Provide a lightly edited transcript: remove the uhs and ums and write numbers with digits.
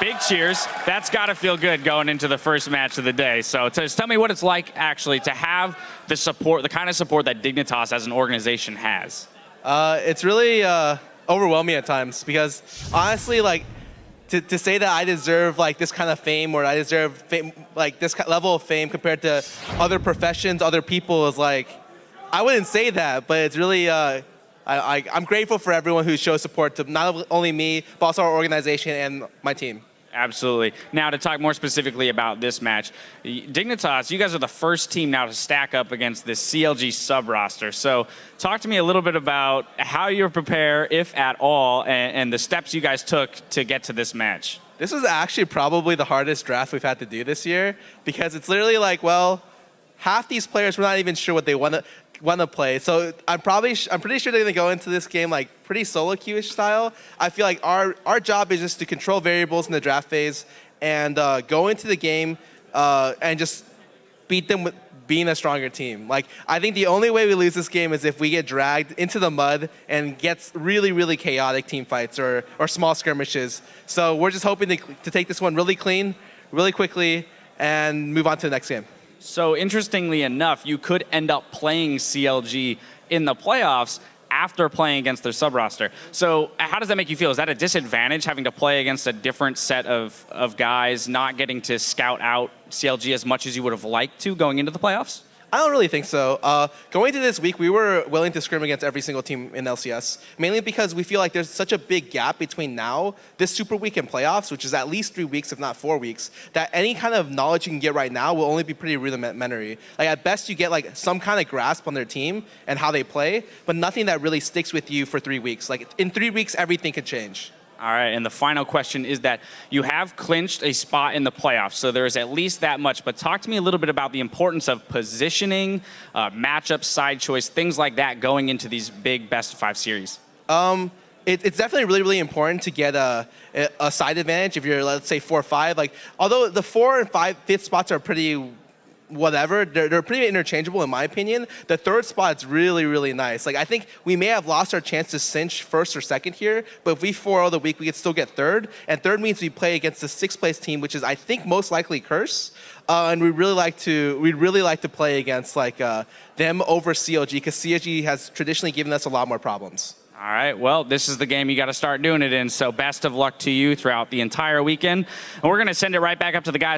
Big cheers. That's got to feel good going into the first match of the day. So just tell me what it's like actually to have the support, the kind of support that Dignitas as an organization has. It's really overwhelming at times because honestly, like, to say that I deserve like this kind of fame or I deserve fame, like this level of fame compared to other professions, other people is like, I wouldn't say that, but it's really, I'm grateful for everyone who shows support to not only me, but also our organization and my team. Absolutely. Now, to talk more specifically about this match, Dignitas, you guys are the first team now to stack up against this CLG sub-roster. So talk to me a little bit about how you prepare, if at all, and the steps you guys took to get to this match. This is actually probably the hardest draft we've had to do this year because it's literally like, well, half these players we're not even sure what they want to play. So I'm pretty sure they're gonna go into this game like pretty solo queue-ish style. I feel like our job is just to control variables in the draft phase and go into the game and just beat them with being a stronger team. Like, I think the only way we lose this game is if we get dragged into the mud and gets really, really chaotic team fights or small skirmishes. So we're just hoping to take this one really clean, really quickly, and move on to the next game. So interestingly enough, you could end up playing CLG in the playoffs after playing against their sub-roster. So how does that make you feel? Is that a disadvantage, having to play against a different set of guys, not getting to scout out CLG as much as you would have liked to going into the playoffs? I don't really think so. Going into this week, we were willing to scrim against every single team in LCS, mainly because we feel like there's such a big gap between now, this Super Week and playoffs, which is at least 3 weeks, if not 4 weeks, that any kind of knowledge you can get right now will only be pretty rudimentary. Like, at best, you get like some kind of grasp on their team and how they play, but nothing that really sticks with you for 3 weeks. Like, in 3 weeks, everything could change. All right, and the final question is that you have clinched a spot in the playoffs, so there's at least that much. But talk to me a little bit about the importance of positioning, matchup, side choice, things like that going into these big best-of-5 series. It's definitely really, really important to get a side advantage if you're, let's say, 4-5. Like, although the 4 and 5th spots are pretty whatever, they're pretty interchangeable in my opinion. The 3rd spot is really, really nice. Like, I think we may have lost our chance to cinch 1st or 2nd here, but if we 4-0 the week, we could still get 3rd. And 3rd means we play against the 6th place team, which is, I think, most likely Curse. And we'd really like to play against like them over CLG, because CLG has traditionally given us a lot more problems. All right, well, this is the game you got to start doing it in, so best of luck to you throughout the entire weekend. And we're going to send it right back up to the guys.